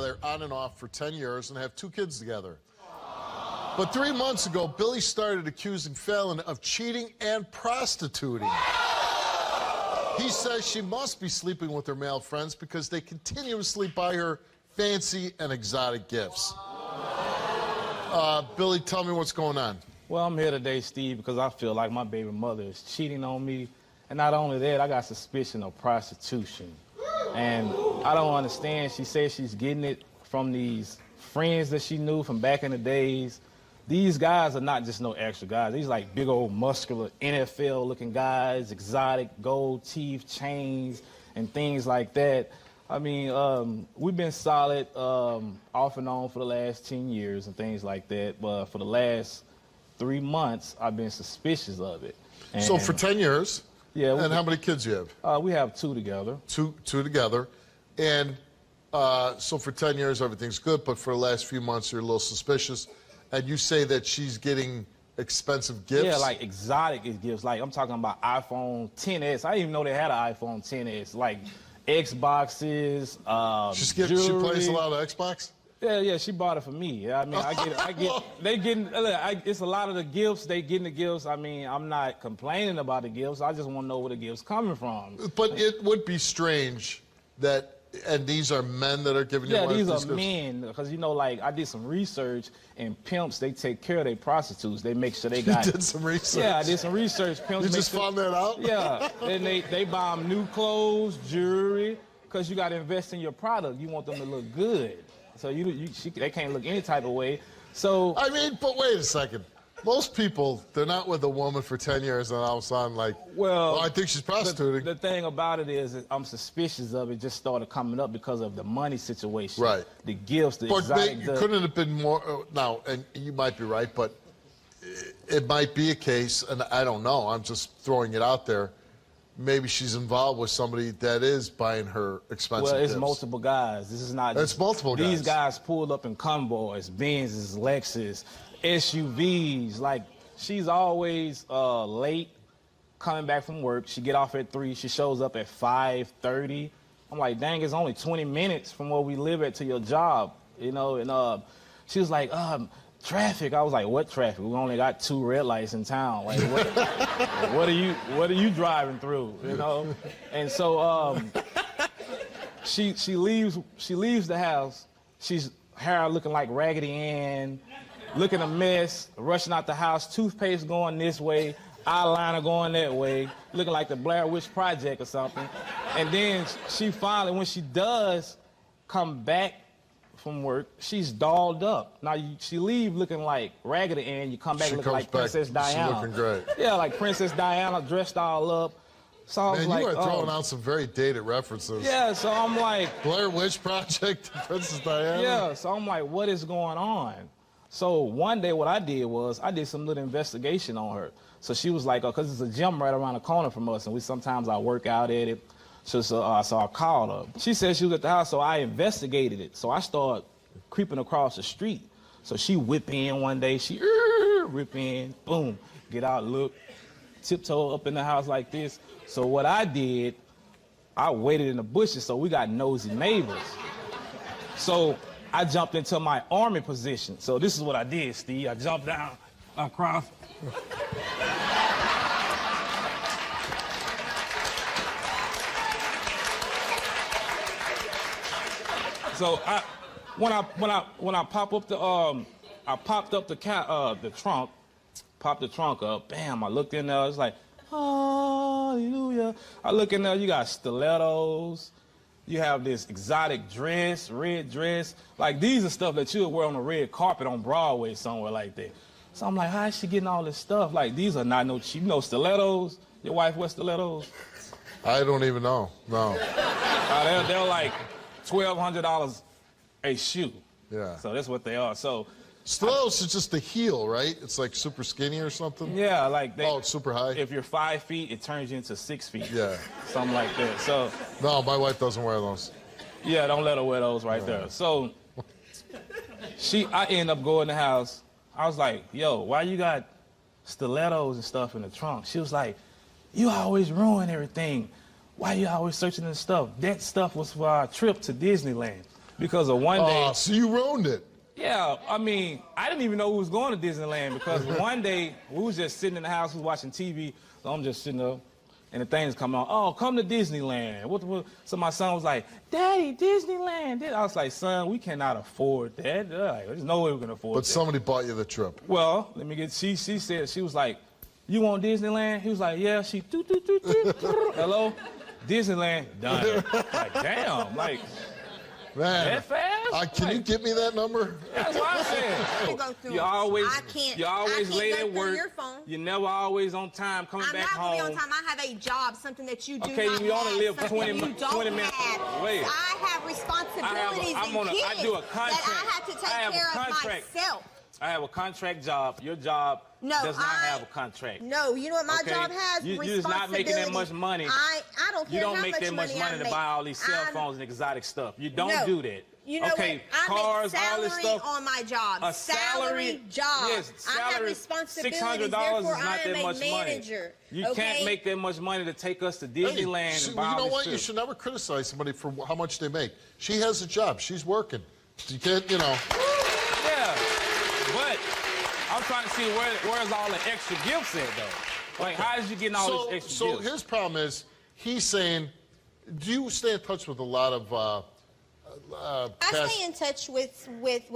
Blair on and off for 10 years and have 2 kids together. But 3 months ago, Billy started accusing Fallon of cheating and prostituting. He says she must be sleeping with her male friends because they continuously buy her fancy and exotic gifts. Billy, tell me what's going on. Well, I'm here today, Steve, because I feel like my baby mother is cheating on me. And not only that, I got suspicion of prostitution. And I don't understand. She says she's getting it from these friends that she knew from back in the days. These guys are not just no extra guys. These like big old muscular NFL-looking guys, exotic gold teeth, chains, and things like that. I mean, we've been solid off and on for the last 10 years and things like that. But for the last 3 months, I've been suspicious of it. And so for 10 years? Yeah. And how many kids do you have? We have 2 together. Two together. And so for 10 years, everything's good, but for the last few months, you're a little suspicious. And you say that she's getting expensive gifts? Yeah, like exotic gifts. Like, I'm talking about iPhone XS. I didn't even know they had an iPhone XS. Like, Xboxes, jewelry. She plays a lot of Xbox? Yeah, she bought it for me. I mean, it's a lot of the gifts, they getting the gifts. I mean, I'm not complaining about the gifts. I just want to know where the gifts coming from. But it would be strange that, and these are men that are giving you these these are gifts? men, because, you know, like, I did some research, and pimps, they take care of their prostitutes. They make sure they got... You did some research? Yeah, I did some research. Pimps you just found that out? Yeah, and they buy them new clothes, jewelry, because you got to invest in your product. You want them to look good. So they can't look any type of way. So I mean, but wait a second. Most people, they're not with a woman for 10 years and all of a sudden, like, well, I think she's prostituting. The thing about it is I'm suspicious of it just started coming up because of the money situation. Right. The gifts, the exotic. Couldn't have been more, now, and you might be right, but it might be a case, and I don't know, I'm just throwing it out there. Maybe she's involved with somebody that is buying her expensive Well, it's gifts. multiple guys. This is not... It's multiple guys. These guys pulled up in convoys, Benzes, Lexus, SUVs. Like, she's always late coming back from work. She get off at 3. She shows up at 5:30. I'm like, dang, it's only 20 minutes from where we live at to your job, you know? And she was like, traffic. I was like, what traffic? We only got 2 red lights in town. Like, what are you driving through? You know? And so she leaves the house. She's hair looking like Raggedy Ann, looking a mess, rushing out the house, toothpaste going this way, eyeliner going that way, looking like the Blair Witch Project or something. And then she finally, when she does come back from work, she's dolled up. Now, she leave looking like Raggedy Ann, you come back looking like Princess Diana. She's looking great. Yeah, like Princess Diana, dressed all up. So I was Man, like, you are throwing out some very dated references. Yeah, so I'm like... Blair Witch Project, Princess Diana? Yeah, so I'm like, what is going on? So one day what I did was, I did some little investigation on her. So she was like, because it's a gym right around the corner from us, and sometimes I work out at it. So I called her. She said she was at the house, so I investigated it. So I started creeping across the street. So she whip in one day, she whip in, boom, get out, look, tiptoe up in the house like this. So what I did, I waited in the bushes, so we got nosy neighbors. So I jumped into my army position. So this is what I did, Steve. I jumped down across. So when I pop up the I popped up the trunk, popped the trunk up. Bam! I looked in there. It's like, hallelujah. I look in there. You got stilettos. You have this exotic dress, red dress. Like, these are stuff that you would wear on a red carpet on Broadway somewhere like that. So I'm like, how is she getting all this stuff? Like, these are not no cheap. You know, stilettos. Your wife wears stilettos? I don't even know. No. They're like $1,200 a shoe. Yeah. So that's what they are. So stilettos is just the heel, right? It's like super skinny or something? Yeah, like it's super high? If you're 5 feet, it turns you into 6 feet. Yeah. Something like that. So no, my wife doesn't wear those. Yeah, don't let her wear those right there. So I end up going to the house. I was like, yo, why you got stilettos and stuff in the trunk? She was like, you always ruin everything. Why you always searching this stuff? That stuff was for our trip to Disneyland. Because of one day. Oh, so you ruined it. Yeah, I mean, I didn't even know who was going to Disneyland because one day we was just sitting in the house, we was watching TV, so I'm just sitting up, and the things come on. Oh, come to Disneyland. So my son was like, Daddy, Disneyland. I was like, son, we cannot afford that. Like, there's no way we can afford that. But somebody bought you the trip. Well, she said, she was like, you want Disneyland? He was like, yeah. She, hello? Disneyland, done. Like, damn, like, man, that fast? Can you get me that number? That's what I'm saying. You always late at work. You're never always on time coming back home. I'm not going to be on time. I have a job, something that you do okay, not you only live have, 20 minutes. Wait. I have responsibilities and kids I do a contract. that I have to take care of myself. I have a contract job. Your job does not have a contract. No, you know what my job has? You're just not making that much money. I don't care you don't how make much that much money to buy all these cell phones and exotic stuff. You don't do that. You know what? I cars, make all this salary stuff. on my job. A salary job. Yes, salary. I have responsibilities. $600 is therefore, not that much manager. money. You can't make that much money to take us to Disneyland and buy all this. You know what? Shit. You should never criticize somebody for how much they make. She has a job. She's working. You can't, you know. Yeah, but I'm trying to see where's all the extra gifts at, though. Like, how is you getting all these extra gifts? So his problem is, he's saying, do you stay in touch with a lot of I stay in touch with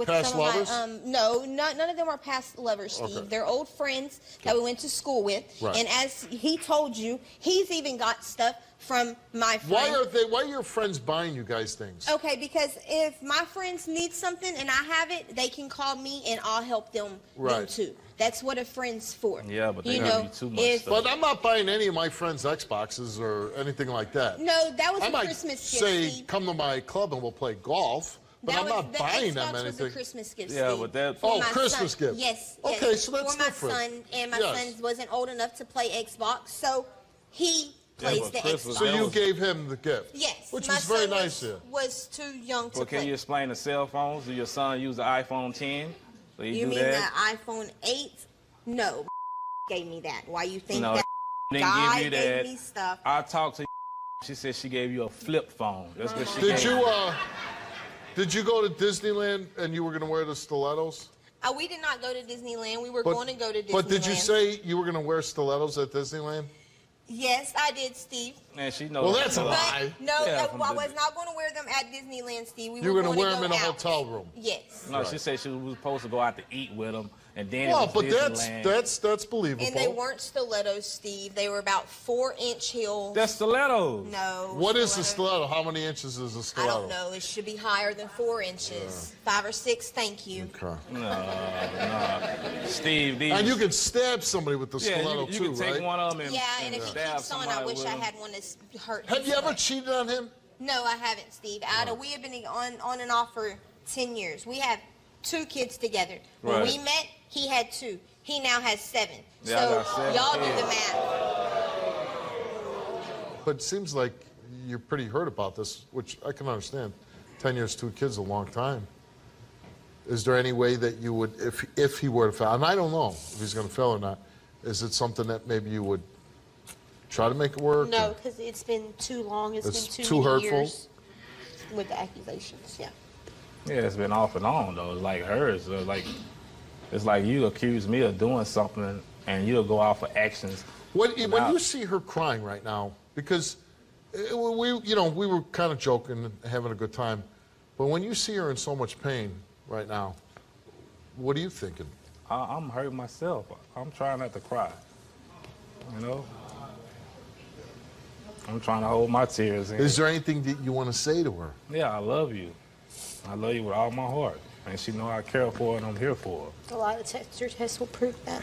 past some of lovers? my no, none of them are past lovers, Steve. Okay. They're old friends that we went to school with. Right. And as he told you, he's even got stuff from my friends. Why are your friends buying you guys things? Okay, because if my friends need something and I have it, they can call me and I'll help them, them too. That's what a friend's for. Yeah, but they have you too much stuff. But I'm not buying any of my friends' Xboxes or anything like that. No, that was a Christmas gift, say, Steve. Come to my club and we'll play golf. But I'm not buying them anything. Xbox was a Christmas gift, yeah, Steve. but that. For my Christmas son. gift. Yes. Okay, so that's for my different. son, and my son wasn't old enough to play Xbox, so he plays the Xbox. So you gave him the gift. Yes. Which was very nice of you. Was too young to play. Can you explain the cell phones? Do your son use the iPhone 10? You mean the iPhone 8? No, gave me that. Why you think that? Didn't guy give you that. gave me stuff. I talked to. She said she gave you a flip phone. That's what she Did gave you? Did you go to Disneyland and you were going to wear the stilettos? We did not go to Disneyland. We were going to go to Disneyland. But did you say you were going to wear stilettos at Disneyland? Yes, I did, Steve. And she knows. Well, that's a lie. No, I was not going to wear them at Disneyland, Steve. You were going to wear go them in a out. hotel room? Yes. No, she said she was supposed to go out to eat with them, and then well, it was Disneyland. that's believable. And they weren't stilettos, Steve. They were about 4-inch heels. That's stilettos. No. What is a stiletto? How many inches is a stiletto? I don't know. It should be higher than 4 inches. 5 or 6, thank you. Okay. No. Steve, these... And you can stab somebody with the stiletto you too, can take one of them and and if he keeps on, I wish I had one that's hurt. Have you ever cheated on him? No, I haven't, Steve. We have been on and off for 10 years. We have 2 kids together. When we met, he had 2. He now has 7. Yeah, so y'all do the math. But it seems like you're pretty hurt about this, which I can understand. 10 years, 2 kids, a long time. Is there any way that you would, if he were to fail, and I don't know if he's going to fail or not, is it something that maybe you would try to make it work? No, because it's been too long. It's been too many hurtful years with the accusations. Yeah. Yeah, it's been off and on though. It's like hers. It's like you accuse me of doing something, and you'll go out for actions. When you see her crying right now, because we were kind of joking and having a good time, but when you see her in so much pain right now, what are you thinking? I'm hurting myself. I'm trying not to cry. You know? I'm trying to hold my tears in. Is there anything that you want to say to her? Yeah, I love you. I love you with all my heart. And she know I care for her and I'm here for her. A lot of tests will prove that.